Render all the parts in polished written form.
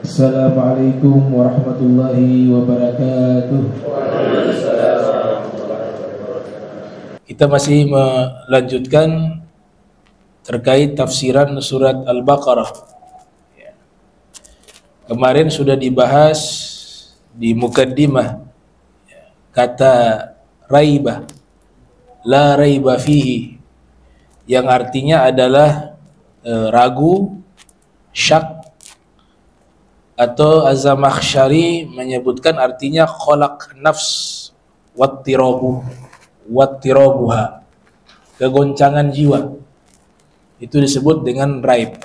Assalamualaikum warahmatullahi wabarakatuh. Kita masih melanjutkan terkait tafsiran surat Al-Baqarah. Kemarin sudah dibahas di mukaddimah kata raibah, la raiba fihi, yang artinya adalah ragu, syak, atau Az-Zamakhsyari menyebutkan artinya kholak nafs wattirabuha, kegoncangan jiwa. Itu disebut dengan raib.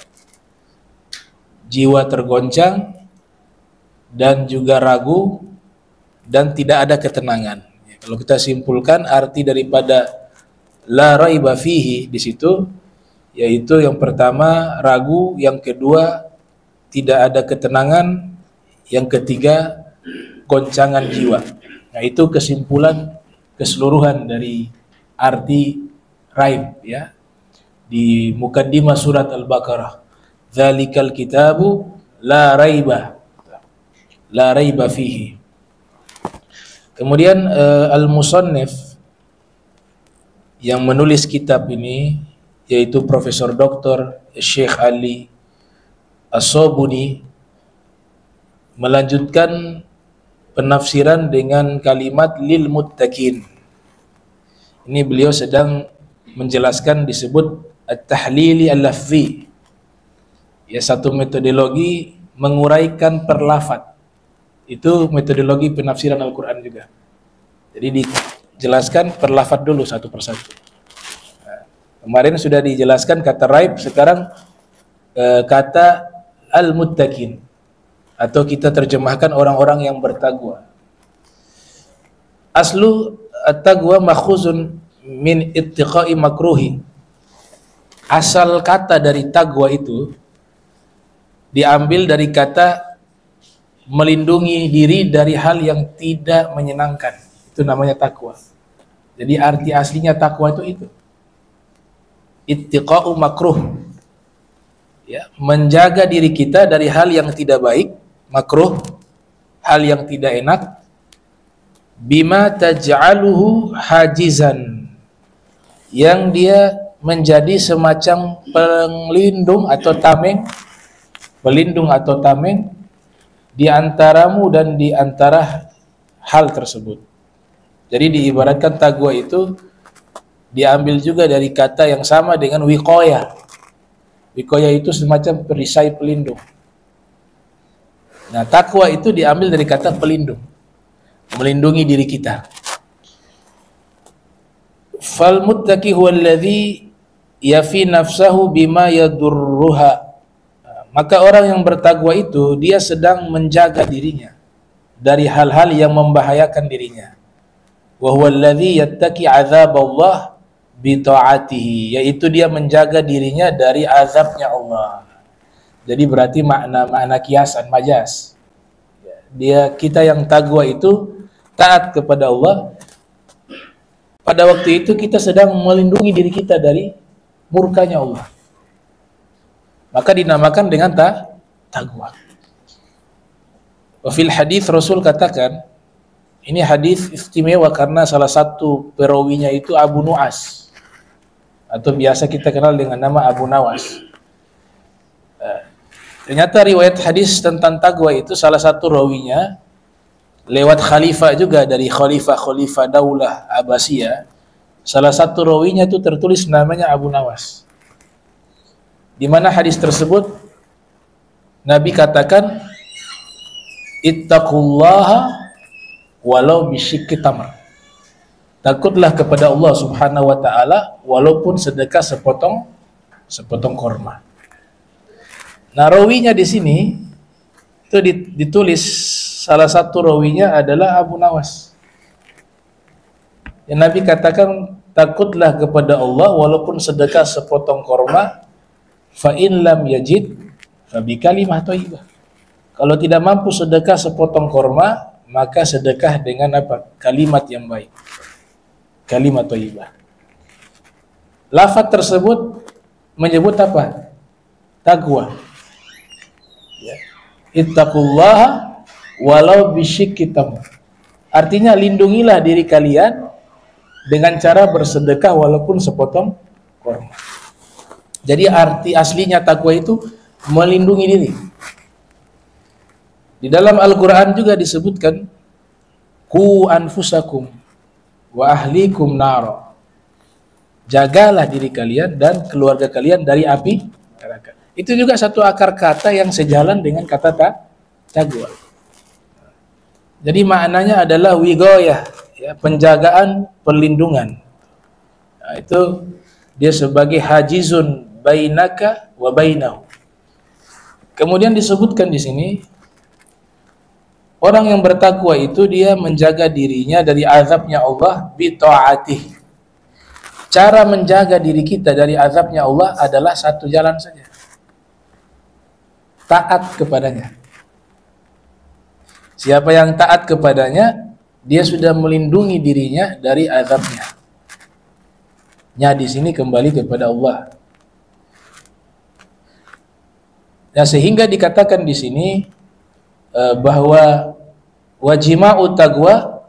Jiwa tergoncang dan juga ragu dan tidak ada ketenangan. Kalau kita simpulkan arti daripada la raiba fihi di situ, yaitu yang pertama ragu, yang kedua tidak ada ketenangan, yang ketiga goncangan jiwa. Nah, itu kesimpulan keseluruhan dari arti raib ya di mukaddimah surat Al-Baqarah. Dzalikal kitabu la raiba fihi. Kemudian al-musannif yang menulis kitab ini yaitu Profesor Dr. Syekh Ali As-Sobuni melanjutkan penafsiran dengan kalimat lil muttaqin. Ini beliau sedang menjelaskan disebut at-tahlili al-lafzi. Ya, satu metodologi menguraikan per lafaz. Itu metodologi penafsiran Al-Qur'an juga. Jadi dijelaskan per lafaz dulu satu persatu. Nah, kemarin sudah dijelaskan kata raib, sekarang kata al-muttaqin, atau kita terjemahkan orang-orang yang bertakwa. Aslu at-taqwa makhuzun min ittiqai makruhi. Asal kata dari taqwa itu diambil dari kata melindungi diri dari hal yang tidak menyenangkan. Itu namanya takwa. Jadi arti aslinya takwa itu. Ittiqa'u makruh. Ya, menjaga diri kita dari hal yang tidak baik, makruh, hal yang tidak enak, bima taj'aluhu hajizan, yang dia menjadi semacam pelindung atau tameng di antaramu dan di antara hal tersebut. Jadi diibaratkan taqwa itu diambil juga dari kata yang sama dengan wiqayah. Wiqayah itu semacam perisai pelindung. Nah, takwa itu diambil dari kata pelindung, melindungi diri kita. Fal muttaqi huwa alladhi yafi nafsahu bima yadurruha. Maka orang yang bertakwa itu dia sedang menjaga dirinya dari hal-hal yang membahayakan dirinya. Wa huwa alladhi yattaqi 'adzaballah bi ta'atihi, yaitu dia menjaga dirinya dari azabnya Allah. Jadi berarti makna kiasan, majaz. Kita yang takwa itu taat kepada Allah. Pada waktu itu kita sedang melindungi diri kita dari murkanya Allah. Maka dinamakan dengan takwa. Wa fil hadis Rasul katakan, ini hadis istimewa karena salah satu perawinya itu Abu Nu'as, atau biasa kita kenal dengan nama Abu Nawas. Ternyata riwayat hadis tentang takwa itu salah satu rawinya lewat khalifah juga, dari khalifah Daulah Abbasiyah. Salah satu rawinya itu tertulis namanya Abu Nawas. Di mana hadis tersebut Nabi katakan, ittaqullaha walau bisyikki tamr. Takutlah kepada Allah Subhanahu wa taala walaupun sedekah sepotong korma. Nah, rawinya di sini itu ditulis salah satu rawinya adalah Abu Nawas. Yang Nabi katakan takutlah kepada Allah walaupun sedekah sepotong korma, fa in lam yajid fa bi kalimah thayyibah. Kalau tidak mampu sedekah sepotong korma, maka sedekah dengan apa? Kalimat yang baik. Kalimat thayyibah. Lafaz tersebut menyebut apa? Taqwa. Ya. Ittaqullaha walau bisyikki tamr. Artinya lindungilah diri kalian dengan cara bersedekah walaupun sepotong kurma. Jadi arti aslinya takwa itu melindungi diri. Di dalam Al-Quran juga disebutkan, ku anfusakum wa ahlikum naro. Jagalah diri kalian dan keluarga kalian dari api neraka. Itu juga satu akar kata yang sejalan dengan kata taqwa. Jadi maknanya adalah wigoyah, ya, penjagaan, perlindungan. Nah, itu dia sebagai hajizun bainaka wa bainahu. Kemudian disebutkan di sini, orang yang bertakwa itu dia menjaga dirinya dari azabnya Allah bi ta'atih. Cara menjaga diri kita dari azabnya Allah adalah satu jalan saja. Taat kepadanya. Siapa yang taat kepadanya, dia sudah melindungi dirinya dari azabnya. Nya di sini kembali kepada Allah. Nah, sehingga dikatakan di sini bahwa wajima'u taqwa,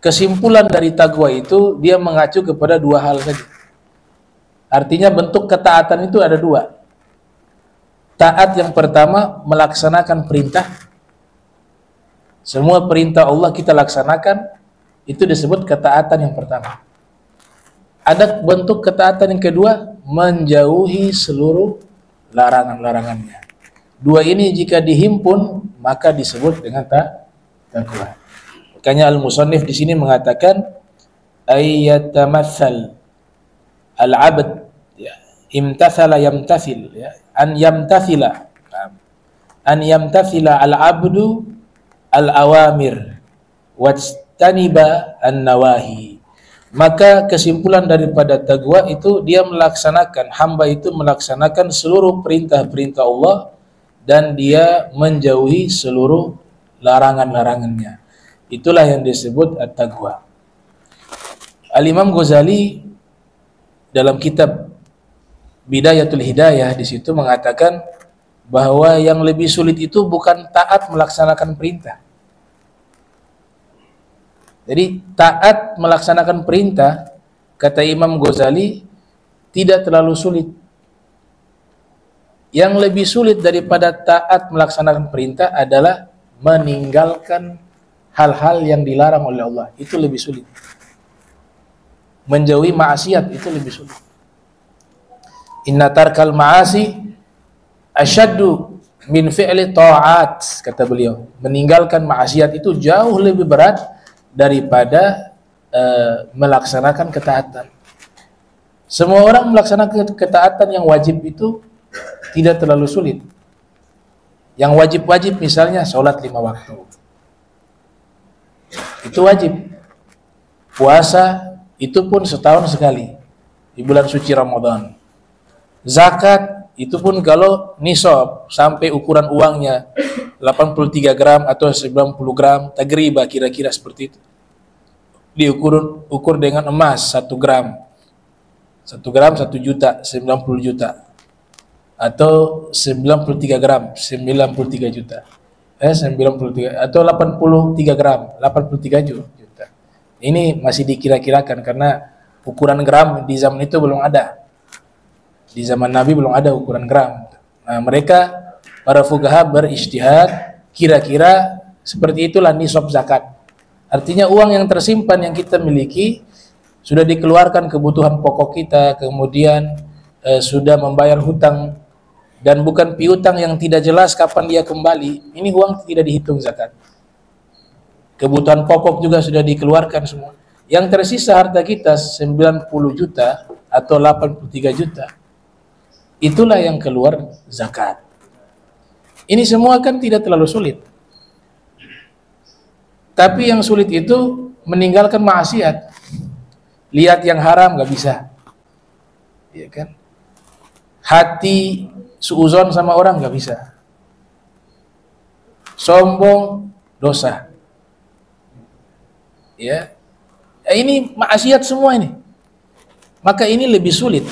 kesimpulan dari taqwa itu dia mengacu kepada dua hal saja. Artinya bentuk ketaatan itu ada dua. Taat yang pertama melaksanakan perintah. Semua perintah Allah kita laksanakan, itu disebut ketaatan yang pertama. Ada bentuk ketaatan yang kedua, menjauhi seluruh larangan-larangannya. Dua ini jika dihimpun maka disebut dengan taqwa. Makanya al-musannif di sini mengatakan ayyatamathal al-'abd, ya, imtathala yamtathil, ya, an yamtathila al-'abdu al-awamir wajtaniba an-nawahi. Maka kesimpulan daripada taqwa itu dia melaksanakan, hamba itu melaksanakan seluruh perintah-perintah Allah dan dia menjauhi seluruh larangan-larangannya. Itulah yang disebut at-taqwa. Al-Imam Ghazali dalam kitab Bidayatul Hidayah di situ mengatakan bahwa yang lebih sulit itu bukan taat melaksanakan perintah. Jadi taat melaksanakan perintah, kata Imam Ghazali, tidak terlalu sulit. Yang lebih sulit daripada taat melaksanakan perintah adalah meninggalkan hal-hal yang dilarang oleh Allah. Itu lebih sulit. Menjauhi maksiat itu lebih sulit. Inna tarkal ma'asi asyaddu min fi'li ta'at, kata beliau. Meninggalkan maksiat itu jauh lebih berat daripada melaksanakan ketaatan. Semua orang melaksanakan ketaatan yang wajib itu tidak terlalu sulit. Yang wajib-wajib misalnya sholat 5 waktu, itu wajib. Puasa itu pun setahun sekali di bulan suci Ramadan. Zakat itu pun kalau nisab sampai ukuran uangnya 83 gram atau 90 gram tagriba, kira-kira seperti itu. Diukur dengan emas 1 gram. 1 gram 1 juta, 90 juta. Atau 93 gram, 93 juta. 93 atau 83 gram, 83 juta. Ini masih dikira-kirakan karena ukuran gram di zaman itu belum ada. Di zaman Nabi belum ada ukuran gram. Nah, mereka para fuqaha berijtihad, kira-kira seperti itulah nisab zakat. Artinya uang yang tersimpan yang kita miliki sudah dikeluarkan kebutuhan pokok kita, kemudian sudah membayar hutang dan bukan piutang yang tidak jelas kapan dia kembali. Ini uang tidak dihitung zakat. Kebutuhan pokok juga sudah dikeluarkan semua. Yang tersisa harta kita 90 juta atau 83 juta. Itulah yang keluar zakat. Ini semua kan tidak terlalu sulit. Tapi yang sulit itu meninggalkan maksiat. Lihat yang haram nggak bisa. Ya kan? Hati suuzon sama orang nggak bisa. Sombong dosa. Ya. Ini maksiat semua ini. Maka ini lebih sulit.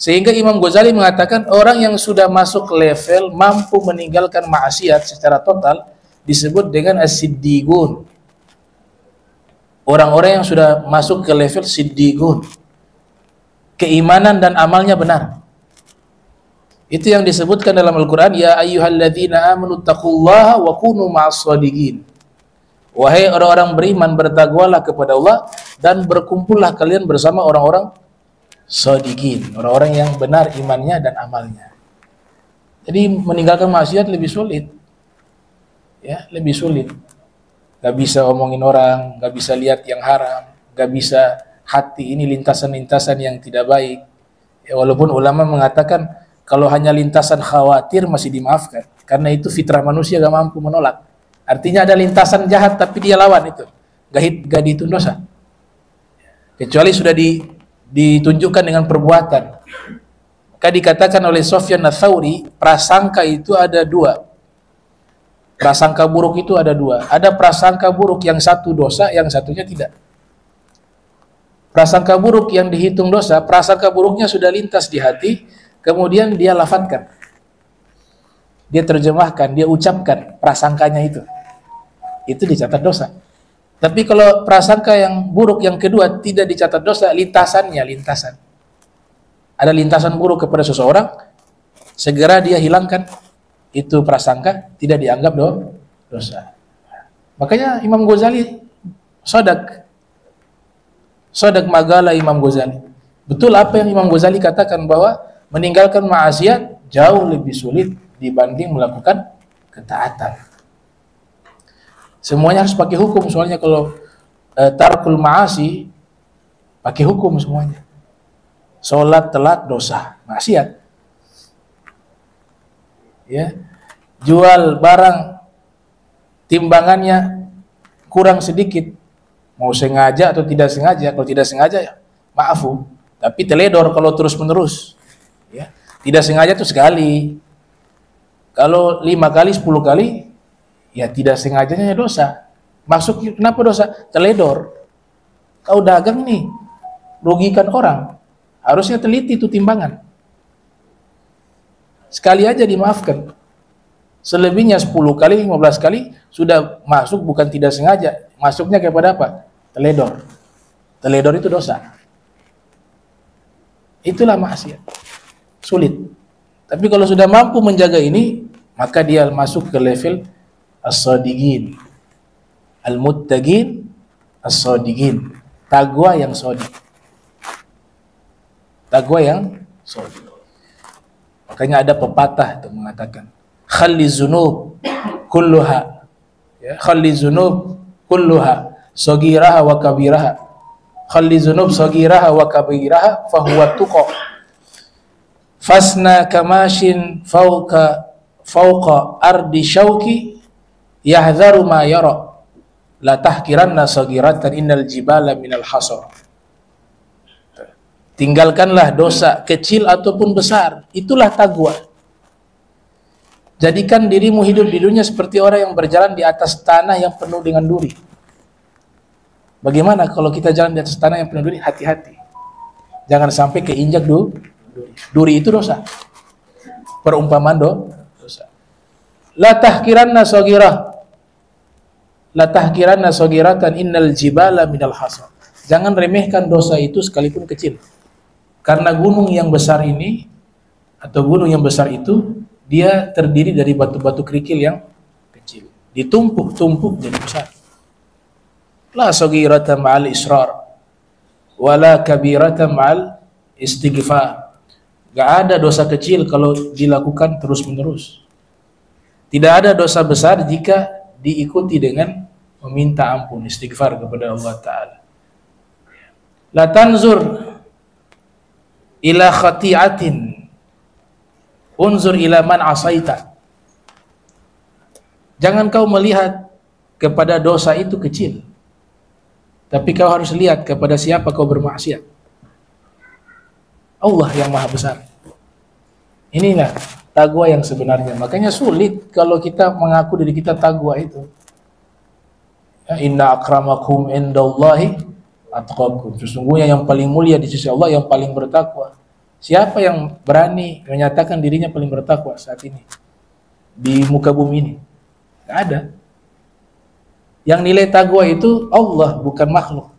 Sehingga Imam Ghazali mengatakan orang yang sudah masuk level mampu meninggalkan maksiat secara total disebut dengan as-siddiqun. Orang-orang yang sudah masuk ke level siddiqun, keimanan dan amalnya benar. Itu yang disebutkan dalam Al-Quran, ya ayyuhalladzina amanu taqullaha wa kunu ma'as-shadiqin. Wahai orang-orang beriman, bertakwalah kepada Allah dan berkumpullah kalian bersama orang-orang shadiqin, orang-orang yang benar imannya dan amalnya. Jadi meninggalkan maksiat lebih sulit. Ya, lebih sulit. Gak bisa omongin orang, gak bisa lihat yang haram, gak bisa hati ini lintasan-lintasan yang tidak baik. Ya, walaupun ulama mengatakan kalau hanya lintasan khawatir masih dimaafkan, karena itu fitrah manusia gak mampu menolak. Artinya ada lintasan jahat tapi dia lawan itu, gak dihitung dosa. Kecuali sudah ditunjukkan dengan perbuatan. Maka dikatakan oleh Sufyan Ats-Tsauri, prasangka itu ada dua. Prasangka buruk itu ada dua. Ada prasangka buruk yang satu dosa, yang satunya tidak. Prasangka buruk yang dihitung dosa, prasangka buruknya sudah lintas di hati, kemudian dia lafadzkan, dia terjemahkan, dia ucapkan prasangkanya itu dicatat dosa. Tapi kalau prasangka yang buruk yang kedua tidak dicatat dosa, lintasannya lintasan. Ada lintasan buruk kepada seseorang, segera dia hilangkan itu prasangka, tidak dianggap dosa. Makanya Imam Ghazali sodak magala Imam Ghazali. Betul apa yang Imam Ghazali katakan bahwa meninggalkan maksiat jauh lebih sulit dibanding melakukan ketaatan. Semuanya harus pakai hukum, soalnya kalau tarkul ma'asi pakai hukum semuanya. Sholat telat dosa, maksiat. Ya, jual barang timbangannya kurang sedikit, mau sengaja atau tidak sengaja. Kalau tidak sengaja ya maafu, tapi teledor kalau terus menerus. Ya, tidak sengaja itu sekali. Kalau 5 kali, 10 kali, ya tidak sengajanya dosa. Masuk kenapa dosa? Teledor. Kau dagang nih, rugikan orang. Harusnya teliti itu timbangan. Sekali aja dimaafkan. Selebihnya 10 kali, 15 kali sudah masuk bukan tidak sengaja. Masuknya kepada apa? Teledor. Teledor itu dosa. Itulah maksiat. Sulit. Tapi kalau sudah mampu menjaga ini, maka dia masuk ke level as-shadiqin, al-muttaqin, as-shadiqin, taqwa yang shadiq. Taqwa yang shadiq. Makanya ada pepatah itu mengatakan, khalli dzunub kulluha, ya, khalli dzunub kulluha, saghiraha wa kabiraha. Khalli dzunub saghiraha wa kabiraha fa huwa tuqa. Fasna kamashin fauqa ardi syauki yahdharu ma yara la tahkiranna saghiratan innal jibala minal hasar. Tinggalkanlah dosa kecil ataupun besar, itulah taqwa. Jadikan dirimu hidup di dunia seperti orang yang berjalan di atas tanah yang penuh dengan duri. Bagaimana kalau kita jalan di atas tanah yang penuh duri? Hati-hati, jangan sampai keinjak duri itu dosa. Perumpamaan dosa. La tahkiranna saghirah, la tahkiranna saghiratan innal jibala minal hasar. Jangan remehkan dosa itu sekalipun kecil. Karena gunung yang besar ini atau gunung yang besar itu dia terdiri dari batu-batu kerikil yang kecil, ditumpuk-tumpuk jadi besar. La saghirata ma'al israr wala kabirata ma'al istighfar. Gak ada dosa kecil kalau dilakukan terus-menerus. Tidak ada dosa besar jika diikuti dengan meminta ampun, istighfar kepada Allah Ta'ala. La tanzur ila khati'atin unzur ila man asaita. Jangan kau melihat kepada dosa itu kecil, tapi kau harus lihat kepada siapa kau bermaksiat. Allah yang maha besar. Inilah taqwa yang sebenarnya. Makanya sulit kalau kita mengaku diri kita taqwa itu. Ya, inna akramakum indallahi atqakum. Sesungguhnya yang paling mulia di sisi Allah yang paling bertakwa. Siapa yang berani menyatakan dirinya paling bertakwa saat ini di muka bumi ini? Nggak ada. Yang nilai takwa itu Allah, bukan makhluk.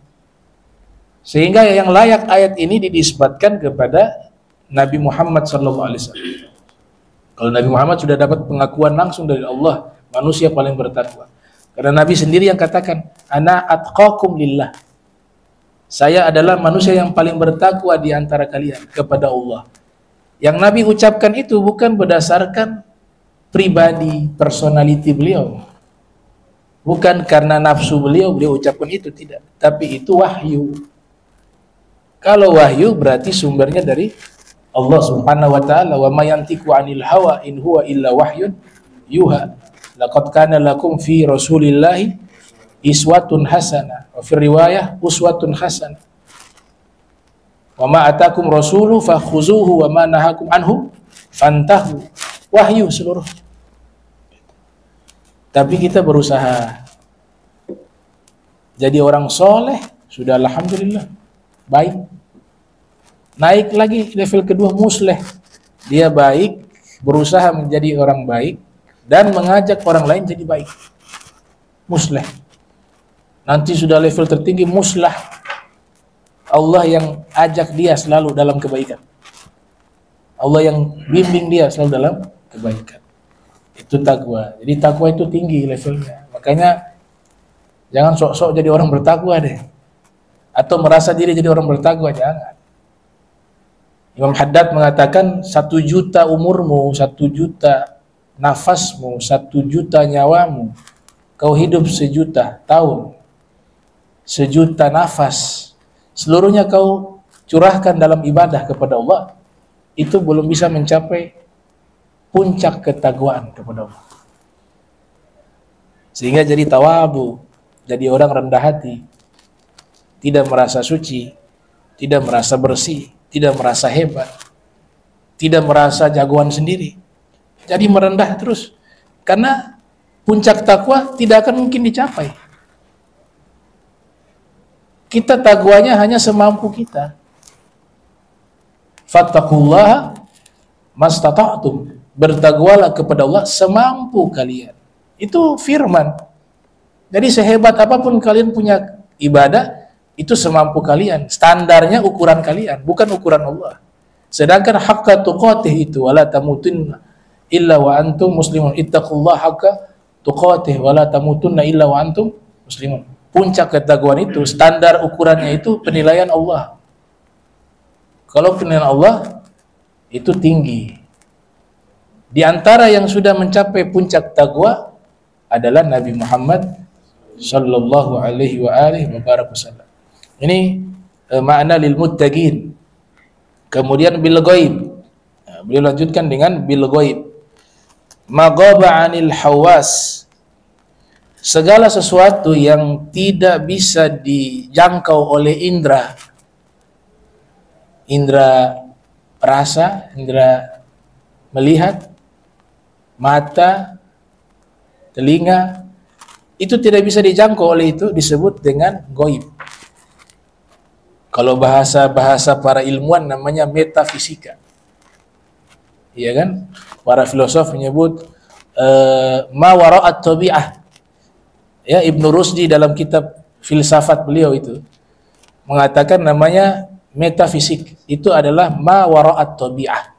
Sehingga yang layak ayat ini dinisbatkan kepada Nabi Muhammad SAW. Kalau Nabi Muhammad sudah dapat pengakuan langsung dari Allah, manusia paling bertakwa. Karena Nabi sendiri yang katakan, ana atqakum lillah. Saya adalah manusia yang paling bertakwa di antara kalian kepada Allah. Yang Nabi ucapkan itu bukan berdasarkan pribadi, personality beliau. Bukan karena nafsu beliau ucapkan itu, tidak. Tapi itu wahyu. Kalau wahyu berarti sumbernya dari Allah Subhanahu wa taala. Wa may yantiqu 'anil hawa in huwa illa wahyun yuha. Laqad kana lakum fi Rasulillahi iswatun hasanah. Wa fi riwayah uswatun hasanah. Wa ma atakum rasulu fakhuzuhu wa ma nahakum anhu fantahu. Wahyu seluruh. Tapi kita berusaha jadi orang soleh, sudah alhamdulillah, baik. Naik lagi level kedua, musleh. Dia baik, berusaha menjadi orang baik, dan mengajak orang lain jadi baik. Musleh. Nanti sudah level tertinggi, muslah. Allah yang ajak dia selalu dalam kebaikan. Allah yang bimbing dia selalu dalam kebaikan. Itu takwa. Jadi takwa itu tinggi levelnya. Makanya jangan sok-sok jadi orang bertakwa deh. Atau merasa diri jadi orang bertakwa, jangan. Imam Haddad mengatakan 1 juta umurmu, 1 juta nafasmu, 1 juta nyawamu, kau hidup 1 juta tahun, 1 juta nafas, seluruhnya kau curahkan dalam ibadah kepada Allah, itu belum bisa mencapai puncak ketakwaan kepada Allah. Sehingga jadi tawabu, jadi orang rendah hati, tidak merasa suci, tidak merasa bersih, tidak merasa hebat, tidak merasa jagoan sendiri. Jadi merendah terus. Karena puncak takwa tidak akan mungkin dicapai. Kita takwanya hanya semampu kita. Fattaqullaha mastata'tum. Bertakwalah kepada Allah semampu kalian. Itu firman. Jadi sehebat apapun kalian punya ibadah, itu semampu kalian. Standarnya ukuran kalian, bukan ukuran Allah. Sedangkan haqqa tuqatih itu, wala tamutunna illa wa antum muslimun. Ittaqullaha haqqa tuqatih wala tamutunna illa wa antum muslimun. Puncak ketakwaan itu, standar ukurannya itu penilaian Allah. Kalau penilaian Allah itu tinggi. Di antara yang sudah mencapai puncak takwa adalah Nabi Muhammad sallallahu alaihi wa alihi wasallam. Ini makna lil muttaqin. Kemudian bil ghaib. Beliau lanjutkan dengan bil ghaib. Maghaba 'anil hawas. Segala sesuatu yang tidak bisa dijangkau oleh indera. Indera rasa, indera melihat, mata, telinga, itu tidak bisa dijangkau oleh itu, disebut dengan ghaib. Kalau bahasa para ilmuwan namanya metafisika. Iya kan? Para filosof menyebut ma wara'at tabi'ah. Ya, Ibnu Rusdi dalam kitab filsafat beliau itu mengatakan namanya metafisik. Itu adalah ma wara'at tabi'ah.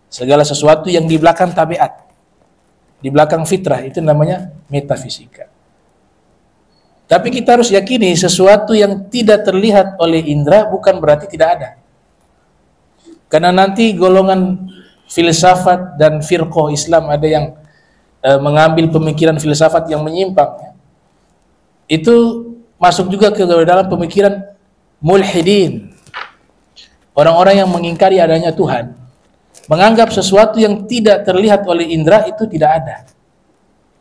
Segala sesuatu yang di belakang tabiat, di belakang fitrah, itu namanya metafisika. Tapi kita harus yakini sesuatu yang tidak terlihat oleh indera bukan berarti tidak ada. Karena nanti golongan filsafat dan firqah Islam ada yang mengambil pemikiran filsafat yang menyimpang. Itu masuk juga ke dalam pemikiran mulhidin. Orang-orang yang mengingkari adanya Tuhan. Menganggap sesuatu yang tidak terlihat oleh indera itu tidak ada.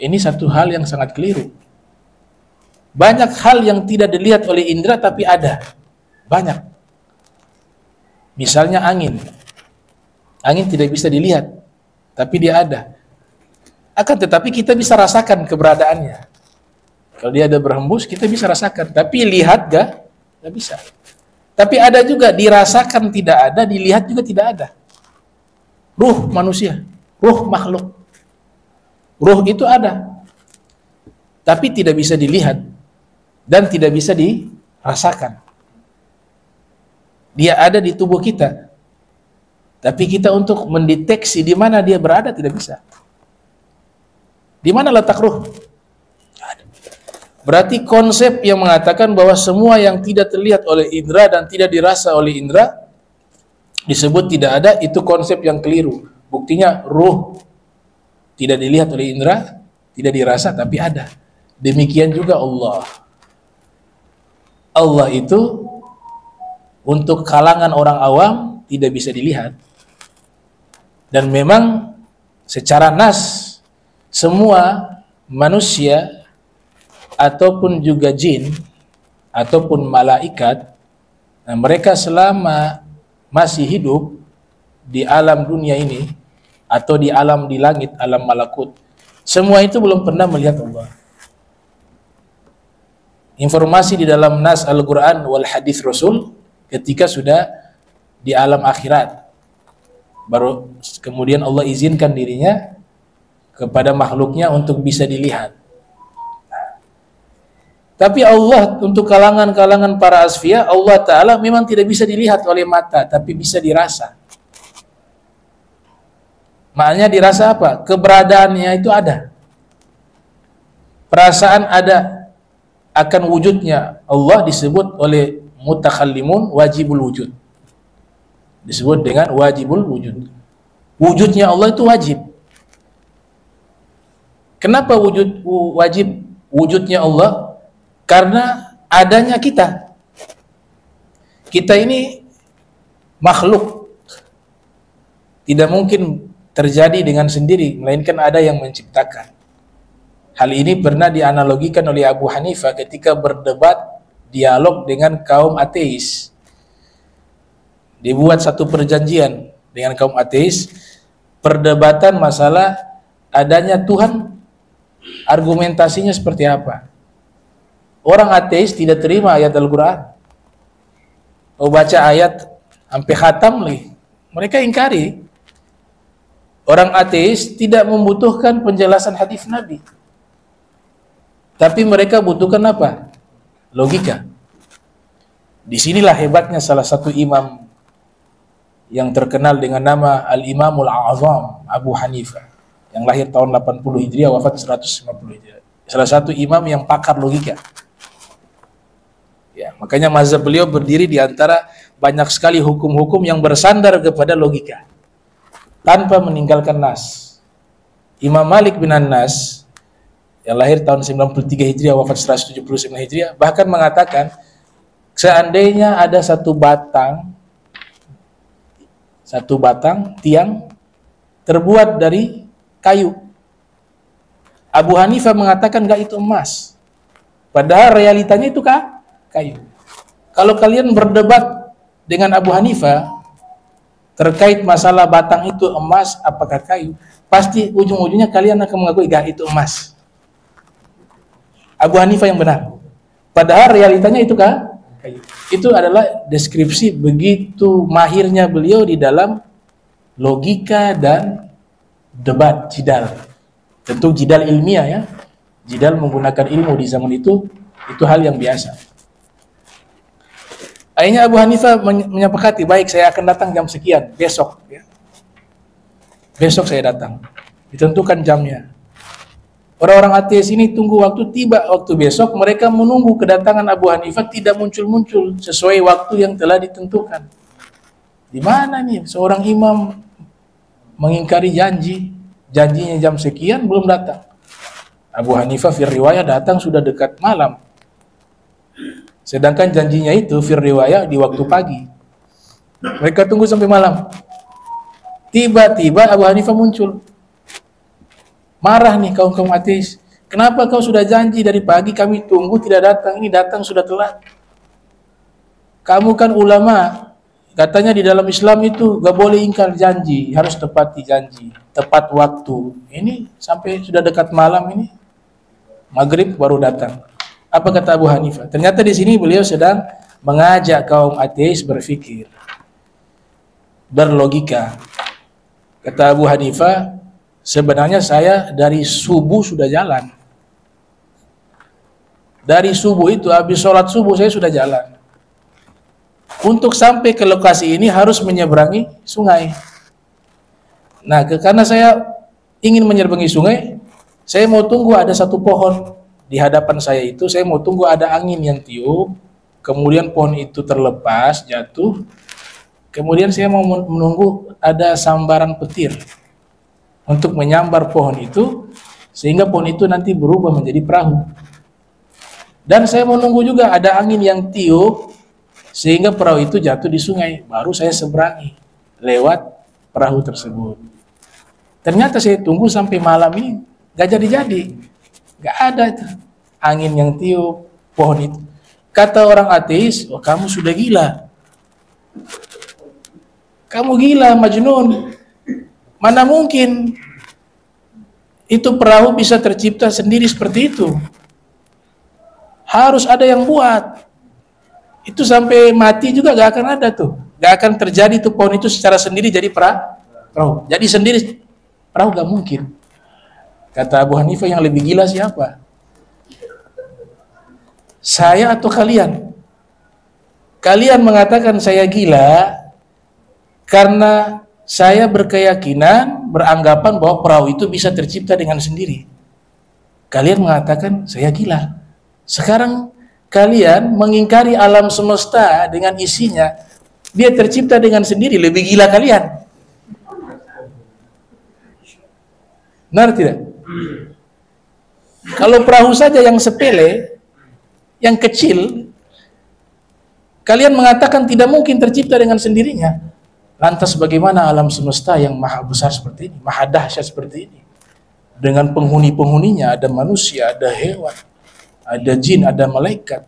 Ini satu hal yang sangat keliru. Banyak hal yang tidak dilihat oleh indera tapi ada. Banyak. Misalnya angin. Angin tidak bisa dilihat, tapi dia ada. Akan tetapi kita bisa rasakan keberadaannya. Kalau dia ada berhembus, kita bisa rasakan. Tapi lihat gak? Gak bisa. Tapi ada juga dirasakan tidak ada, dilihat juga tidak ada. Ruh manusia, ruh makhluk. Ruh itu ada, tapi tidak bisa dilihat dan tidak bisa dirasakan. Dia ada di tubuh kita, tapi kita untuk mendeteksi di mana dia berada tidak bisa. Di mana letak ruh? Berarti konsep yang mengatakan bahwa semua yang tidak terlihat oleh indera dan tidak dirasa oleh indera disebut tidak ada, itu konsep yang keliru. Buktinya ruh tidak dilihat oleh indera, tidak dirasa, tapi ada. Demikian juga Allah. Allah itu untuk kalangan orang awam tidak bisa dilihat. Dan memang secara nas semua manusia ataupun juga jin ataupun malaikat, nah mereka selama masih hidup di alam dunia ini atau di alam di langit, alam malakut, semua itu belum pernah melihat Allah. Informasi di dalam nas Al-Quran wal hadis Rasul ketika sudah di alam akhirat, baru kemudian Allah izinkan dirinya kepada makhluknya untuk bisa dilihat. Tapi Allah untuk kalangan-kalangan para asfiya, Allah Ta'ala memang tidak bisa dilihat oleh mata, tapi bisa dirasa. Maknanya dirasa apa? Keberadaannya itu ada. Perasaan ada akan wujudnya Allah disebut oleh mutakhallimun wajibul wujud. Disebut dengan wajibul wujud. Wujudnya Allah itu wajib. Kenapa wajib wujudnya Allah? Karena adanya kita. Kita ini makhluk. Tidak mungkin terjadi dengan sendiri, melainkan ada yang menciptakan. Hal ini pernah dianalogikan oleh Abu Hanifah ketika berdebat dialog dengan kaum ateis. Dibuat satu perjanjian dengan kaum ateis, perdebatan masalah adanya Tuhan, argumentasinya seperti apa. Orang ateis tidak terima ayat Al-Quran. Mau baca ayat sampai khatam nih, mereka ingkari. Orang ateis tidak membutuhkan penjelasan hadis Nabi, tapi mereka butuhkan apa? Logika. Disinilah hebatnya salah satu imam yang terkenal dengan nama Al-Imamul A'zam Abu Hanifah, yang lahir tahun 80 Hijriah, wafat 150 Hijriah. Salah satu imam yang pakar logika. Ya, makanya mazhab beliau berdiri di antara banyak sekali hukum-hukum yang bersandar kepada logika tanpa meninggalkan nas. Imam Malik bin Anas yang lahir tahun 93 Hijriah, wafat 179 Hijriah, bahkan mengatakan seandainya ada satu batang tiang terbuat dari kayu, Abu Hanifah mengatakan enggak, itu emas. Padahal realitanya itu kayu. Kalau kalian berdebat dengan Abu Hanifah terkait masalah batang itu emas apakah kayu, pasti ujung-ujungnya kalian akan mengakui enggak, itu emas. Abu Hanifah yang benar. Padahal realitanya itu kayu. Itu adalah deskripsi begitu mahirnya beliau di dalam logika dan debat, jidal. Tentu jidal ilmiah ya. Jidal menggunakan ilmu di zaman itu hal yang biasa. Akhirnya Abu Hanifah menyepakati, baik saya akan datang jam sekian, besok ya. Besok saya datang. Ditentukan jamnya. Orang-orang ateis ini tunggu waktu, tiba waktu besok, mereka menunggu kedatangan Abu Hanifah tidak muncul-muncul sesuai waktu yang telah ditentukan. Di mana nih seorang imam mengingkari janjinya jam sekian belum datang. Abu Hanifah fir riwayah datang sudah dekat malam. Sedangkan janjinya itu fir riwayah di waktu pagi. Mereka tunggu sampai malam. Tiba-tiba Abu Hanifah muncul. Marah nih kaum ateis. Kenapa kau sudah janji dari pagi kami tunggu tidak datang, ini datang sudah telat. Kamu kan ulama. Katanya di dalam Islam itu gak boleh ingkar janji, harus tepati janji, tepat waktu. Ini sampai sudah dekat malam ini, maghrib baru datang. Apa kata Abu Hanifah? Ternyata di sini beliau sedang mengajak kaum ateis berpikir, berlogika. Kata Abu Hanifah, sebenarnya saya dari subuh sudah jalan. Dari subuh itu, habis sholat subuh saya sudah jalan. Untuk sampai ke lokasi ini harus menyeberangi sungai. Nah, karena saya ingin menyeberangi sungai, saya mau tunggu ada satu pohon di hadapan saya itu, saya mau tunggu ada angin yang tiup, kemudian pohon itu terlepas, jatuh, kemudian saya mau menunggu ada sambaran petir untuk menyambar pohon itu, sehingga pohon itu nanti berubah menjadi perahu. Dan saya mau nunggu juga ada angin yang tiup, sehingga perahu itu jatuh di sungai, baru saya seberangi lewat perahu tersebut. Ternyata saya tunggu sampai malam ini, gak jadi-jadi. Gak ada itu angin yang tiup pohon itu. Kata orang ateis, oh, kamu sudah gila. Kamu gila, Majnun. Mana mungkin itu perahu bisa tercipta sendiri seperti itu. Harus ada yang buat. Itu sampai mati juga gak akan ada tuh. Gak akan terjadi tuh pohon itu secara sendiri jadi perahu. Jadi sendiri perahu gak mungkin. Kata Abu Hanifah, yang lebih gila siapa? Saya atau kalian? Kalian mengatakan saya gila karena saya berkeyakinan, beranggapan bahwa perahu itu bisa tercipta dengan sendiri. Kalian mengatakan saya gila. Sekarang kalian mengingkari alam semesta dengan isinya, dia tercipta dengan sendiri, lebih gila kalian. Benar tidak? Kalau perahu saja yang sepele, yang kecil, kalian mengatakan tidak mungkin tercipta dengan sendirinya. Lantas bagaimana alam semesta yang maha besar seperti ini, maha dahsyat seperti ini, dengan penghuni-penghuninya, ada manusia, ada hewan, ada jin, ada malaikat,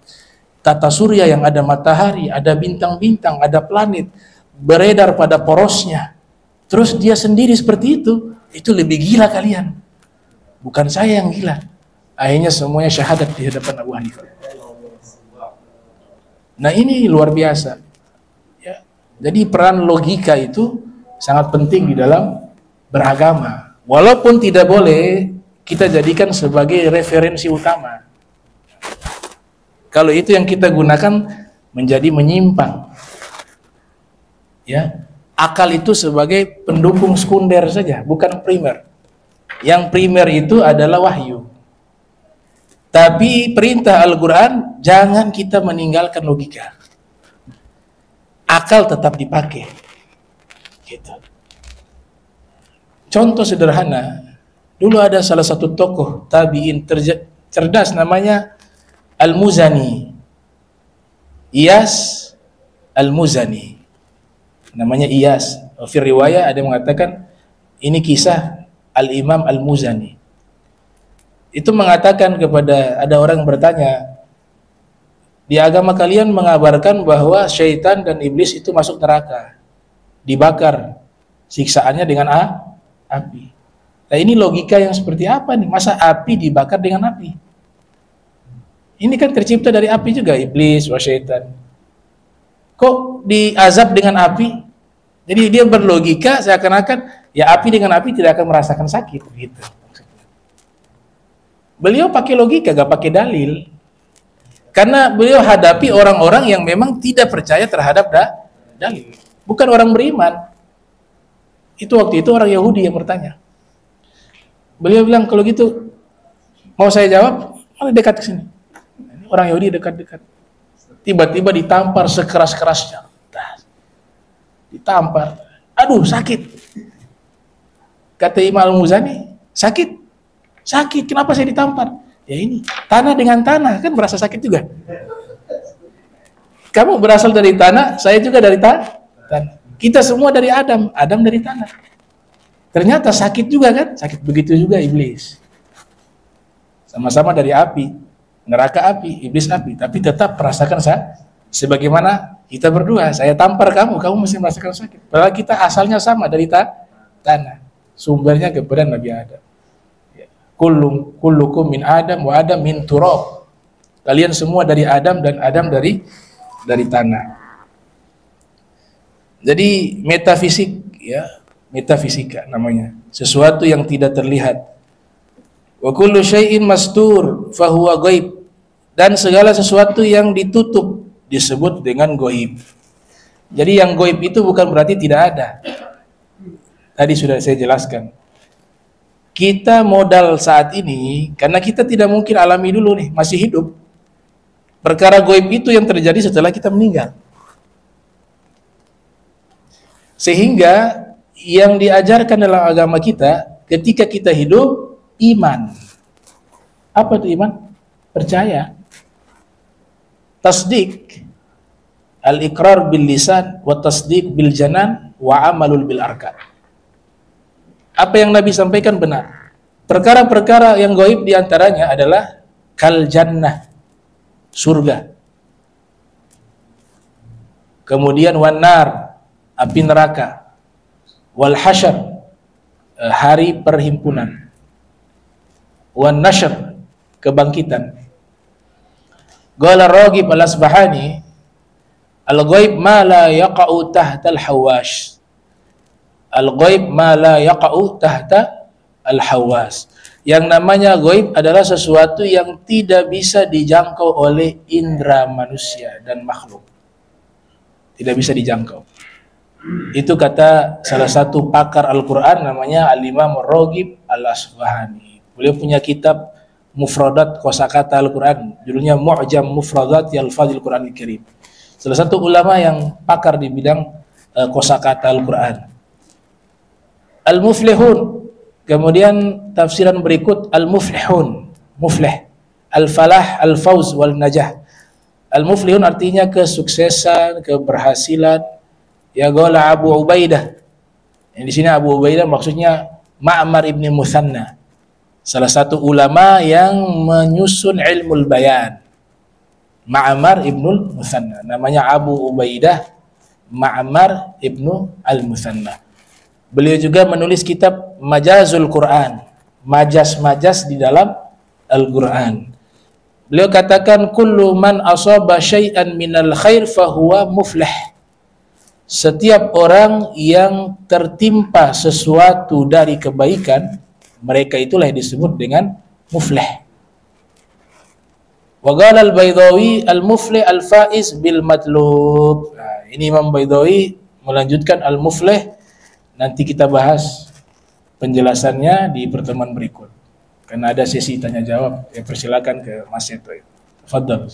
tata surya yang ada matahari, ada bintang-bintang, ada planet, beredar pada porosnya. Terus dia sendiri seperti itu lebih gila kalian. Bukan saya yang gila. Akhirnya semuanya syahadat di hadapan Abu Hanifah. Nah, ini luar biasa. Ya. Jadi peran logika itu sangat penting di dalam beragama. Walaupun tidak boleh kita jadikan sebagai referensi utama. Kalau itu yang kita gunakan menjadi menyimpang. Ya, akal itu sebagai pendukung sekunder saja, bukan primer. Yang primer itu adalah wahyu. Tapi perintah Al-Quran, jangan kita meninggalkan logika. Akal tetap dipakai. Gitu. Contoh sederhana, dulu ada salah satu tokoh tabi'in cerdas namanya Al-Muzani. Iyas Al-Muzani. Namanya Iyas. Fi riwayah ada yang mengatakan ini kisah Al-Imam Al-Muzani. Itu mengatakan kepada, ada orang bertanya, di agama kalian mengabarkan bahwa syaitan dan iblis itu masuk neraka, dibakar, siksaannya dengan api. Nah, ini logika yang seperti apa nih? Masa api dibakar dengan api? Ini kan tercipta dari api juga, iblis, syaitan. Kok diazab dengan api? Jadi dia berlogika seakan-akan ya api dengan api tidak akan merasakan sakit, gitu. Beliau pakai logika, gak pakai dalil. Karena beliau hadapi orang-orang yang memang tidak percaya terhadap dalil. Bukan orang beriman. Itu waktu itu orang Yahudi yang bertanya. Beliau bilang, kalau gitu, mau saya jawab, mana dekat ke sini. Orang Yahudi dekat-dekat. Tiba-tiba ditampar sekeras-kerasnya. Ditampar. Aduh, sakit. Kata Imam Al-Muzani, sakit. Sakit, kenapa saya ditampar? Ya ini, tanah dengan tanah, kan berasa sakit juga. Kamu berasal dari tanah, saya juga dari tanah. Kita semua dari Adam, Adam dari tanah. Ternyata sakit juga kan? Sakit begitu juga iblis. Sama-sama dari api, neraka api, iblis api, tapi tetap merasakan sebagaimana kita berdua. Saya tampar kamu, kamu mesti merasakan sakit. Padahal kita asalnya sama dari tanah. Sumbernya kepada Nabi Adam. Kullukum min Adam wa Adam min turab. Kalian semua dari Adam dan Adam dari dari tanah. Jadi metafisik, ya, metafisika namanya, sesuatu yang tidak terlihat. Wa kullu syai'in mastur fahuwa ghaib, dan segala sesuatu yang ditutup disebut dengan ghaib. Jadi yang ghaib itu bukan berarti tidak ada. Tadi sudah saya jelaskan. Kita modal saat ini karena kita tidak mungkin alami dulu nih, masih hidup. Perkara ghaib itu yang terjadi setelah kita meninggal. Sehingga yang diajarkan dalam agama kita ketika kita hidup, iman. Apa itu iman? Percaya. Tasdik. Al-iqrar bil lisan wa tasdik bil janan wa amalul bil arkan. Apa yang Nabi sampaikan benar. Perkara-perkara yang gaib diantaranya adalah kal jannah, surga. Kemudian wanar, api neraka. Wal hasyar, hari perhimpunan. Wan nashr, kebangkitan. Qala Raghib al-Asbahani, al-ghaib ma la yaqa'u tahta al-hawash. Al-ghaib ma la yaqa'u tahta al-hawas. Yang namanya ghaib adalah sesuatu yang tidak bisa dijangkau oleh indera manusia dan makhluk. Tidak bisa dijangkau. Itu kata salah satu pakar Al-Quran namanya Al-Imam Raghib al-Asbahani. Beliau punya kitab Mufradat Kosakata Al-Quran, judulnya Mu'jam Mufradat Al-Fadhil Quran Al-Karim. Salah satu ulama yang pakar di bidang kosakata Al-Quran. Al-Muflihun, kemudian tafsiran berikut Al-Muflihun, muflih, Al-Falah, Al-Fawz, Wal-Najah. Al-Muflihun artinya kesuksesan, keberhasilan. Ya qala Abu Ubaidah. Yang di sini Abu Ubaidah maksudnya Ma'mar ibn Muthanna, salah satu ulama yang menyusun ilmul bayan. Ma'mar ibnul Muthanna, namanya Abu Ubaidah Ma'mar ibnu al-Muthanna. Beliau juga menulis kitab Majazul Quran, majas-majas di dalam Al-Quran. Beliau katakan kullu man asaba syai'an minal khair fahuwa muflih. Setiap orang yang tertimpa sesuatu dari kebaikan, mereka itulah yang disebut dengan muflih. Wa qala al-Baydawi al-muflih al-faiz bil matlub. Nah, ini Imam Baydawi melanjutkan al-muflih, nanti kita bahas penjelasannya di pertemuan berikut. Karena ada sesi tanya jawab, ya persilakan ke Mas Seto. Tafadhal.